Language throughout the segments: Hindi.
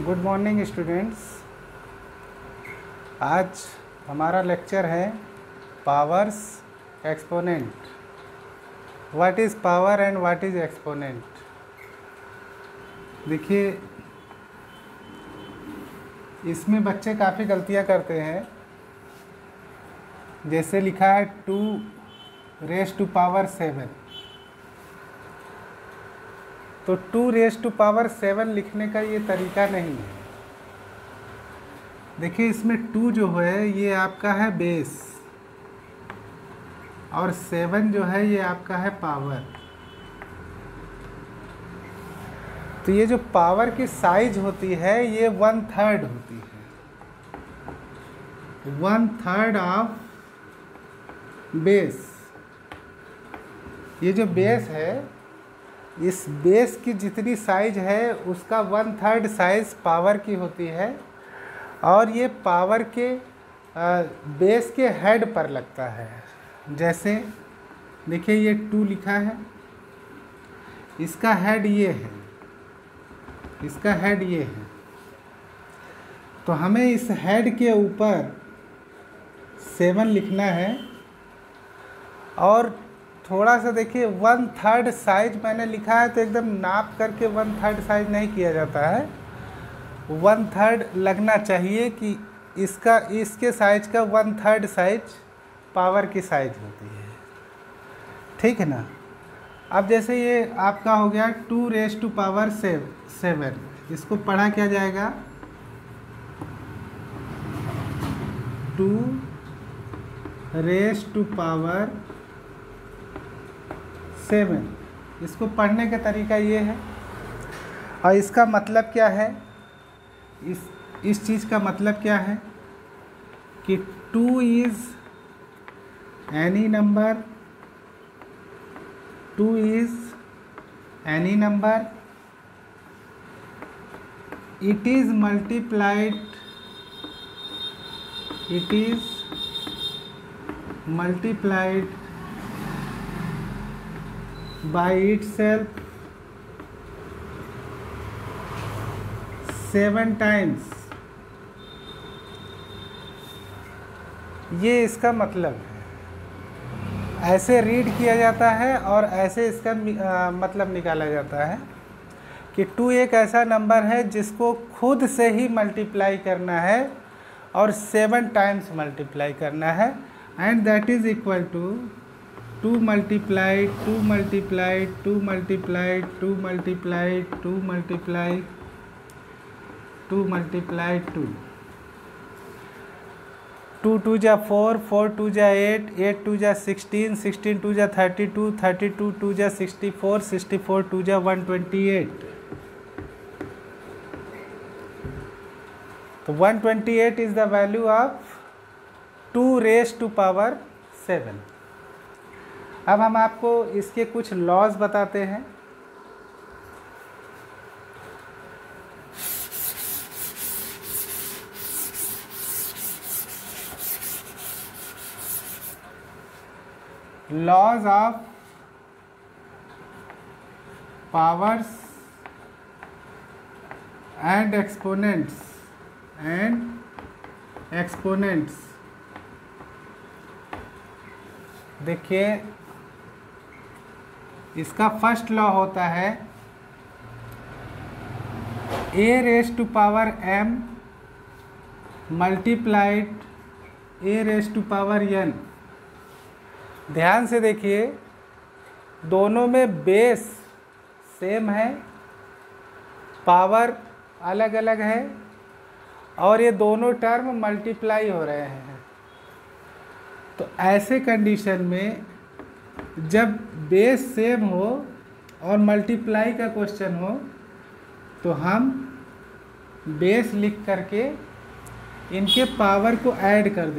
Good morning students. आज हमारा लेक्चर है powers exponent. What is power and what is exponent. देखिए, इसमें बच्चे काफ़ी गलतियां करते हैं। जैसे लिखा है 2⁻⁷। तो 2⁻⁷ लिखने का ये तरीका नहीं है। देखिए, इसमें 2 जो है ये आपका है बेस और 7 जो है ये आपका है पावर। तो ये जो पावर की साइज होती है ये 1/3 होती है। 1/3 ऑफ बेस। ये जो बेस है, इस बेस की जितनी साइज है उसका 1/3 साइज पावर की होती है और ये पावर के बेस के हेड पर लगता है। जैसे देखिए, ये 2 लिखा है, इसका हेड ये है, इसका हेड ये है। तो हमें इस हेड के ऊपर 7 लिखना है और थोड़ा सा देखिए 1/3 साइज मैंने लिखा है, तो एकदम नाप करके 1/3 साइज नहीं किया जाता है। 1/3 लगना चाहिए कि इसके साइज का 1/3 साइज पावर की साइज होती है। ठीक है ना। अब जैसे ये आपका हो गया 2⁻⁷। इसको पढ़ा क्या जाएगा? 2⁻⁷। इसको पढ़ने का तरीका ये है। और इसका मतलब क्या है? इस चीज़ का मतलब क्या है कि 2 is any number, 2 is any number, it is multiplied by itself 7 times। ये इसका मतलब है। ऐसे रीड किया जाता है और ऐसे इसका मतलब निकाला जाता है कि 2 एक ऐसा नंबर है जिसको खुद से ही मल्टीप्लाई करना है और 7 टाइम्स मल्टीप्लाई करना है, and that is equal to 2 multiplied 2 multiplied 2 multiplied 2 multiplied 2 multiplied 2 multiplied 2। 2 2 जा 4, 4 2 जा 8, 8 2 जा 16, 16 2 जा 32, 32 2 जा 64, 64 2 जा 128। तो 128 इज द वैल्यू ऑफ 2⁻⁷। अब हम आपको इसके कुछ लॉज बताते हैं। Laws of powers and exponents. देखिए, इसका फर्स्ट लॉ होता है a⁻m मल्टीप्लाइड a⁻n। ध्यान से देखिए, दोनों में बेस सेम है, पावर अलग अलग है और ये दोनों टर्म मल्टीप्लाई हो रहे हैं। तो ऐसे कंडीशन में जब बेस सेम हो और मल्टीप्लाई का क्वेश्चन हो तो हम बेस लिख करके इनके पावर को ऐड कर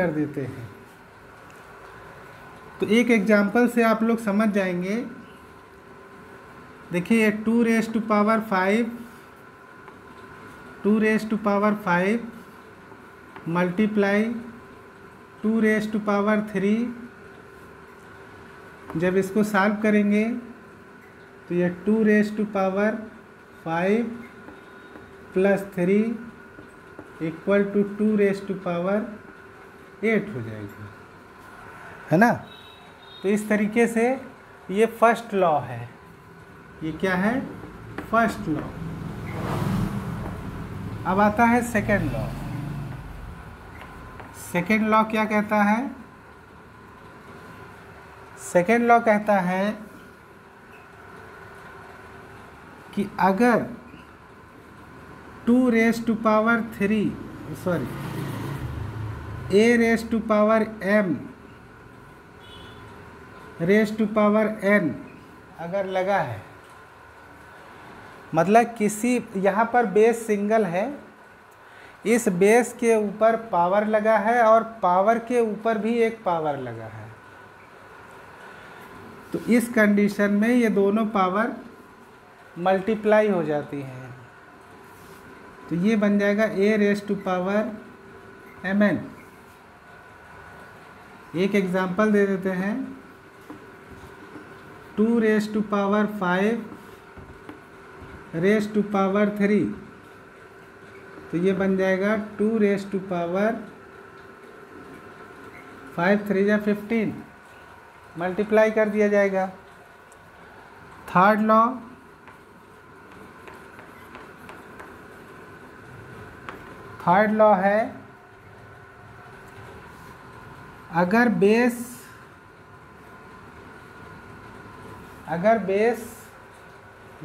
देते हैं, तो एक एग्जांपल से आप लोग समझ जाएंगे। देखिए, ये 2⁻⁵ मल्टीप्लाई 2⁻3। जब इसको सॉल्व करेंगे तो ये 2 raise to power 5 plus 3 equal to 2 raise to power 8 हो जाएगी, है ना। तो इस तरीके से ये फर्स्ट लॉ है। ये क्या है? First law. अब आता है सेकेंड लॉ। सेकेंड लॉ क्या कहता है? सेकेंड लॉ कहता है कि अगर 2 raise to power 3 a raise to power m raise to power n अगर लगा है, मतलब किसी यहाँ पर बेस सिंगल है, इस बेस के ऊपर पावर लगा है और पावर के ऊपर भी एक पावर लगा है, तो इस कंडीशन में ये दोनों पावर मल्टीप्लाई हो जाती हैं। तो ये बन जाएगा a raise to power mn। एक एग्जांपल दे देते हैं, 2 raise to power 5 raise to power 3, तो ये बन जाएगा 2 रेज टू पावर 5 3 या 15, मल्टीप्लाई कर दिया जाएगा। थर्ड लॉ, थर्ड लॉ है अगर बेस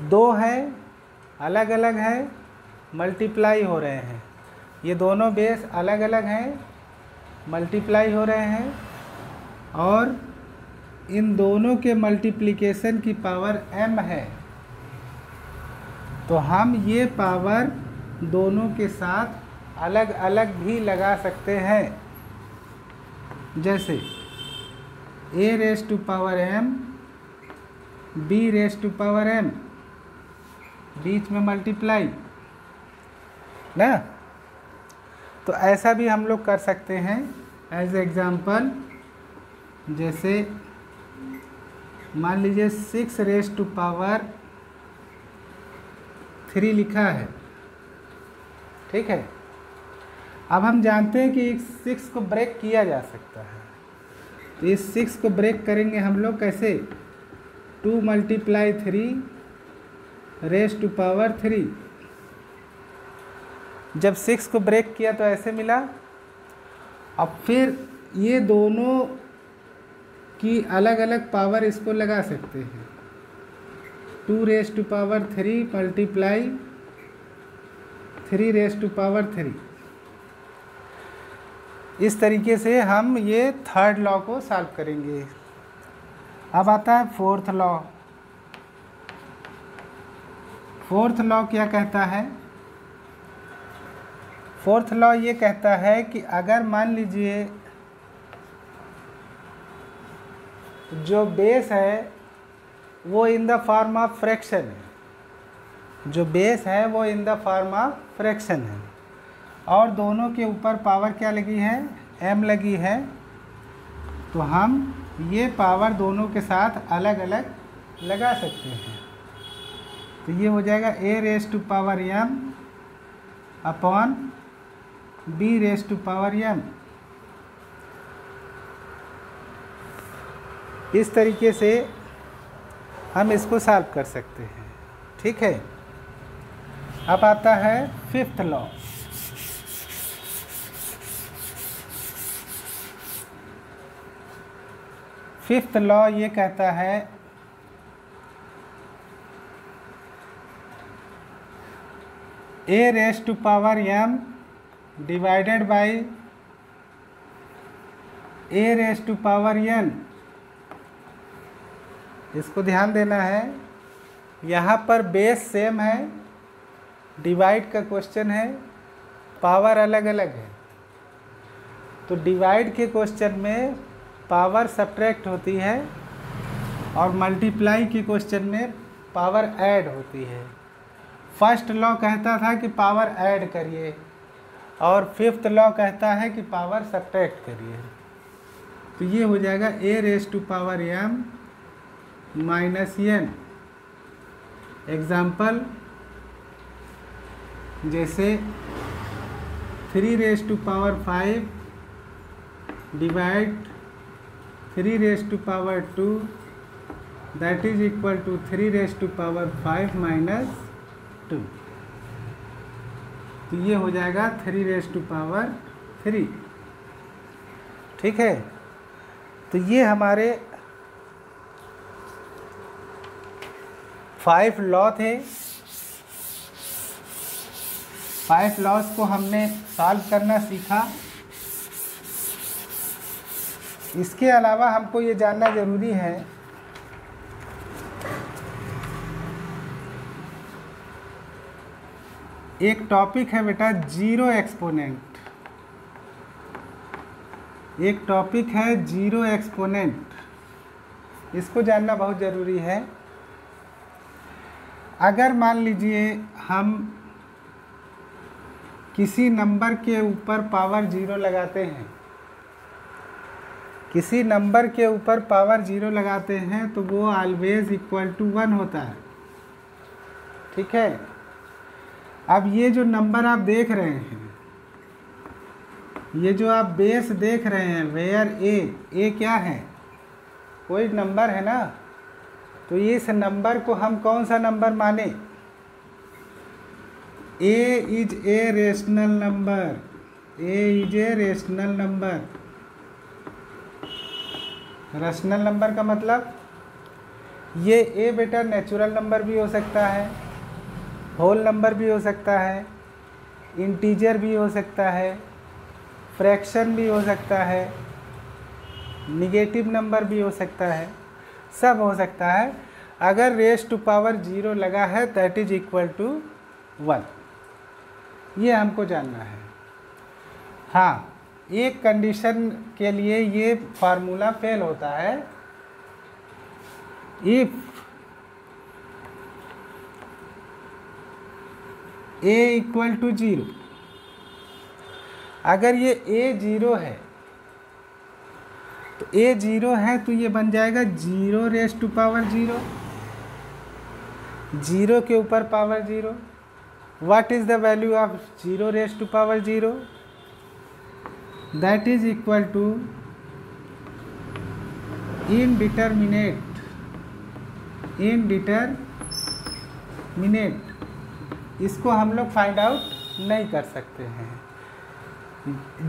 दो है, अलग अलग है, मल्टीप्लाई हो रहे हैं, ये दोनों बेस अलग अलग हैं, मल्टीप्लाई हो रहे हैं, और इन दोनों के मल्टीप्लिकेशन की पावर m है, तो हम ये पावर दोनों के साथ अलग अलग भी लगा सकते हैं। जैसे a raise to power m b raise to power m, बीच में मल्टीप्लाई ना, तो ऐसा भी हम लोग कर सकते हैं। एज एग्जाम्पल, जैसे मान लीजिए 6 रेज टू पावर 3 लिखा है, ठीक है। अब हम जानते हैं कि इस 6 को ब्रेक किया जा सकता है, तो इस 6 को ब्रेक करेंगे हम लोग कैसे? 2 मल्टीप्लाई 3 रेज टू पावर 3। जब 6 को ब्रेक किया तो ऐसे मिला। अब फिर ये दोनों की अलग अलग पावर इसको लगा सकते हैं, 2 raise to power 3 multiply 3 raise to power 3। इस तरीके से हम ये थर्ड लॉ को सॉल्व करेंगे। अब आता है फोर्थ लॉ। फोर्थ लॉ क्या कहता है? फोर्थ लॉ ये कहता है कि अगर मान लीजिए जो बेस है वो in the form of fraction है, जो बेस है वो in the form of fraction है, और दोनों के ऊपर पावर क्या लगी है? m लगी है, तो हम ये पावर दोनों के साथ अलग अलग लगा सकते हैं। तो ये हो जाएगा a raise to power m upon b raise to power m। इस तरीके से हम इसको सॉल्व कर सकते हैं, ठीक है। अब आता है फिफ्थ लॉ। फिफ्थ लॉ ये कहता है a raise to power m divided by a raise to power n। इसको ध्यान देना है, यहाँ पर बेस सेम है, डिवाइड का क्वेश्चन है, पावर अलग अलग है। तो डिवाइड के क्वेश्चन में पावर सब्ट्रैक्ट होती है और मल्टीप्लाई के क्वेश्चन में पावर ऐड होती है। फर्स्ट लॉ कहता था कि पावर ऐड करिए और फिफ्थ लॉ कहता है कि पावर सब्ट्रैक्ट करिए। तो ये हो जाएगा a raise to power m minus n example जैसे 3⁵ divide 3⁵2 that is equal to 3⁵5 minus 2। तो ये हो जाएगा 3⁵3। ठीक है, तो ये हमारे 5 लॉ थे। 5 लॉज को हमने सॉल्व करना सीखा। इसके अलावा हमको ये जानना ज़रूरी है एक टॉपिक है बेटा जीरो एक्सपोनेंट। एक टॉपिक है जीरो एक्सपोनेंट, इसको जानना बहुत ज़रूरी है। अगर मान लीजिए हम किसी नंबर के ऊपर पावर 0 लगाते हैं, किसी नंबर के ऊपर पावर 0 लगाते हैं तो वो ऑलवेज इक्वल टू 1 होता है। ठीक है, अब ये जो नंबर आप देख रहे हैं, ये जो आप बेस देख रहे हैं, वेयर ए क्या है, कोई नंबर है ना, तो इस नंबर को हम कौन सा नंबर माने? A is a rational number. A is a rational number. Rational number का मतलब ये ए बेटा नेचुरल नंबर भी हो सकता है, होल नंबर भी हो सकता है, इंटीजर भी हो सकता है, फ्रैक्शन भी हो सकता है, निगेटिव नंबर भी हो सकता है, सब हो सकता है। अगर रेस टू पावर 0 लगा है दैट इज इक्वल टू 1, ये हमको जानना है। हाँ, एक कंडीशन के लिए ये फार्मूला फेल होता है, इफ a इक्वल टू 0। अगर ये a 0 है तो a 0 है तो ये बन जाएगा 0 रेस टू पावर 0, 0 के ऊपर power 0। What is the value of 0 raise to power 0? That is equal to indeterminate. इसको हम लोग फाइंड आउट नहीं कर सकते हैं।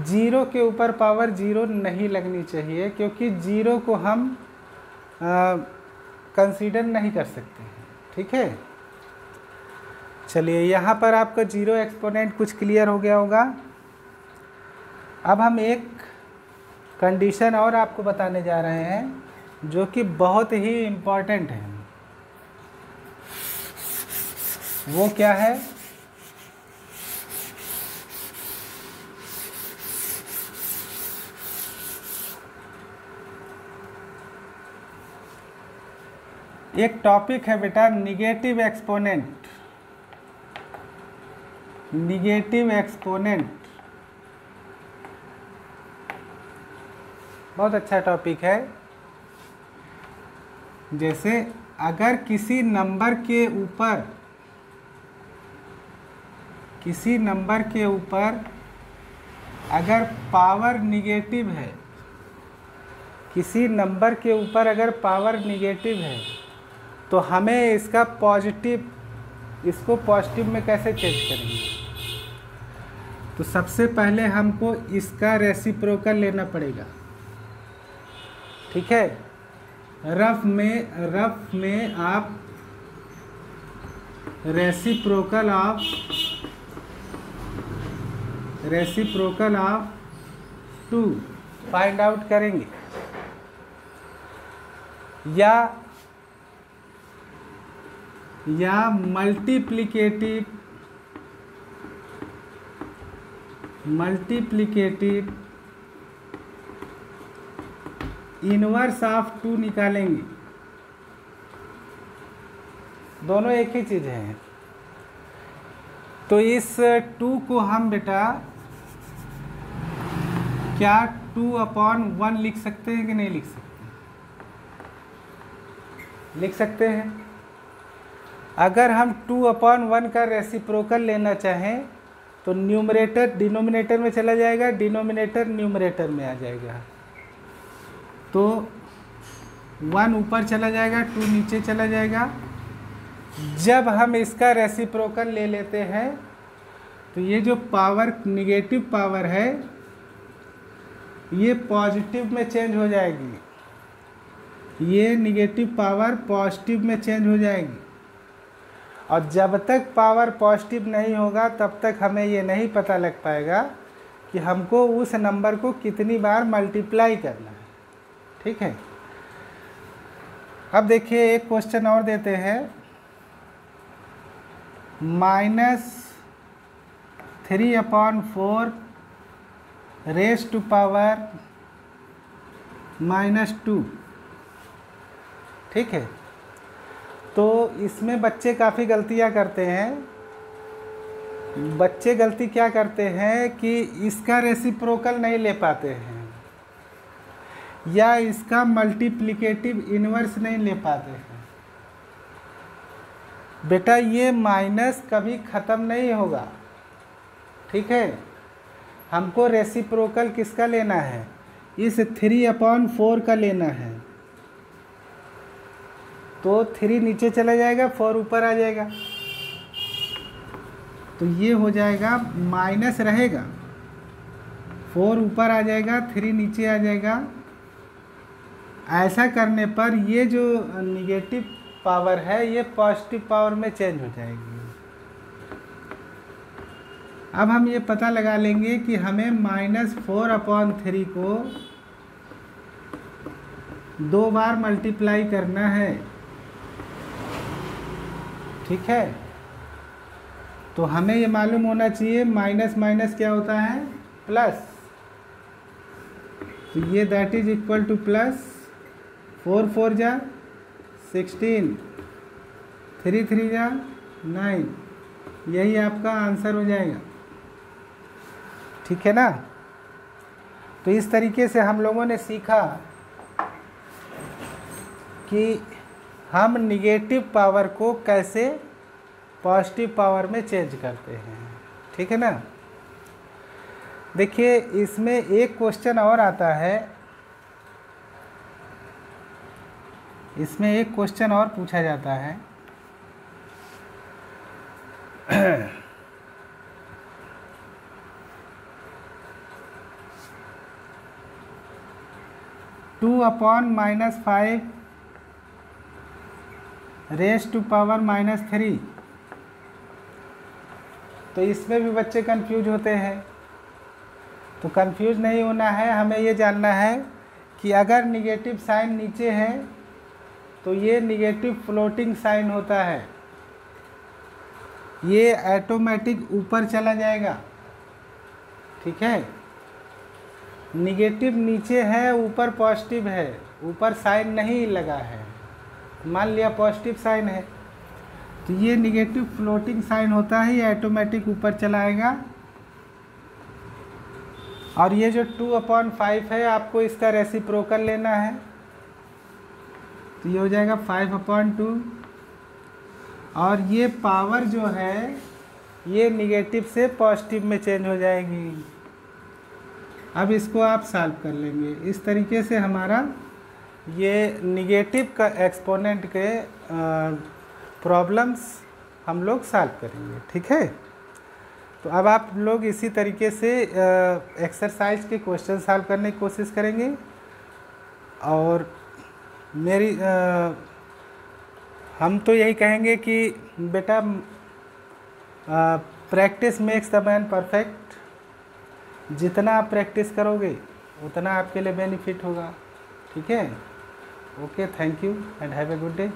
0 के ऊपर पावर 0 नहीं लगनी चाहिए, क्योंकि 0 को हम कंसीडर नहीं कर सकते हैं। ठीक है, चलिए यहाँ पर आपका जीरो एक्सपोनेंट कुछ क्लियर हो गया होगा। अब हम एक कंडीशन और आपको बताने जा रहे हैं जो कि बहुत ही इम्पॉर्टेंट है। वो क्या है? एक टॉपिक है बेटा निगेटिव एक्सपोनेंट। निगेटिव एक्सपोनेंट बहुत अच्छा टॉपिक है। जैसे अगर किसी नंबर के ऊपर अगर पावर निगेटिव है, किसी नंबर के ऊपर अगर पावर निगेटिव है तो हमें इसको पॉजिटिव में कैसे चेंज करेंगे? तो सबसे पहले हमको इसका रेसिप्रोकल लेना पड़ेगा। ठीक है, रफ में आप रेसिप्रोकल ऑफ 2 फाइंड आउट करेंगे, या मल्टीप्लिकेटिव इनवर्स ऑफ 2 निकालेंगे। दोनों एक ही चीज़ है। तो इस 2 को हम बेटा क्या 2/1 लिख सकते हैं कि नहीं लिख सकते? लिख सकते हैं। अगर हम 2/1 का रेसिप्रोकल लेना चाहें तो न्यूमरेटर डिनोमिनेटर में चला जाएगा, डिनोमिनेटर न्यूमरेटर में आ जाएगा। तो 1 ऊपर चला जाएगा, 2 नीचे चला जाएगा। जब हम इसका रेसिप्रोकल ले लेते हैं तो ये जो पावर निगेटिव पावर है ये पॉजिटिव में चेंज हो जाएगी, ये निगेटिव पावर पॉजिटिव में चेंज हो जाएगी। और जब तक पावर पॉजिटिव नहीं होगा तब तक हमें ये नहीं पता लग पाएगा कि हमको उस नंबर को कितनी बार मल्टीप्लाई करना है। ठीक है, अब देखिए एक क्वेश्चन और देते हैं। -3/4 रेज़ टू पावर -2। ठीक है, तो इसमें बच्चे काफ़ी गलतियां करते हैं। बच्चे गलती क्या करते हैं कि इसका रेसिप्रोकल नहीं ले पाते हैं या इसका मल्टीप्लिकेटिव इन्वर्स नहीं ले पाते हैं। बेटा ये माइनस कभी ख़त्म नहीं होगा। ठीक है, हमको रेसिप्रोकल किसका लेना है? इस 3/4 का लेना है। तो 3 नीचे चला जाएगा, 4 ऊपर आ जाएगा, तो ये हो जाएगा माइनस रहेगा, 4 ऊपर आ जाएगा, 3 नीचे आ जाएगा। ऐसा करने पर ये जो निगेटिव पावर है ये पॉजिटिव पावर में चेंज हो जाएगी। अब हम ये पता लगा लेंगे कि हमें -4/3 को 2 बार मल्टीप्लाई करना है। ठीक है, तो हमें ये मालूम होना चाहिए माइनस माइनस क्या होता है? प्लस। तो ये that is equal two plus 4 4 जा 16, 3 3 जा 9। यही आपका आंसर हो जाएगा। ठीक है ना? तो इस तरीके से हम लोगों ने सीखा कि हम निगेटिव पावर को कैसे पॉजिटिव पावर में चेंज करते हैं। ठीक है ना? देखिए इसमें एक क्वेश्चन और आता है, इसमें एक क्वेश्चन और पूछा जाता है। 2/-5 रेज़ टू पावर -3। तो इसमें भी बच्चे कंफ्यूज होते हैं। तो कंफ्यूज नहीं होना है, हमें ये जानना है कि अगर निगेटिव साइन नीचे है तो ये निगेटिव फ्लोटिंग साइन होता है, ये ऑटोमेटिक ऊपर चला जाएगा। ठीक है, निगेटिव नीचे है, ऊपर पॉजिटिव है, ऊपर साइन नहीं लगा है। मान लिया पॉजिटिव साइन है तो ये निगेटिव फ्लोटिंग साइन होता है, ये ऑटोमेटिक ऊपर चला आएगा। और ये जो 2/5 है आपको इसका रेसिप्रोकल लेना है, तो ये हो जाएगा 5/2। और ये पावर जो है ये निगेटिव से पॉजिटिव में चेंज हो जाएगी। अब इसको आप सॉल्व कर लेंगे। इस तरीके से हमारा ये निगेटिव का एक्सपोनेंट के प्रॉब्लम्स हम लोग सॉल्व करेंगे। ठीक है, तो अब आप लोग इसी तरीके से एक्सरसाइज के क्वेश्चन सॉल्व करने की कोशिश करेंगे। और मेरी हम तो यही कहेंगे कि बेटा practice makes the man perfect. जितना आप प्रैक्टिस करोगे उतना आपके लिए बेनिफिट होगा। ठीक है, okay, thank you and have a good day.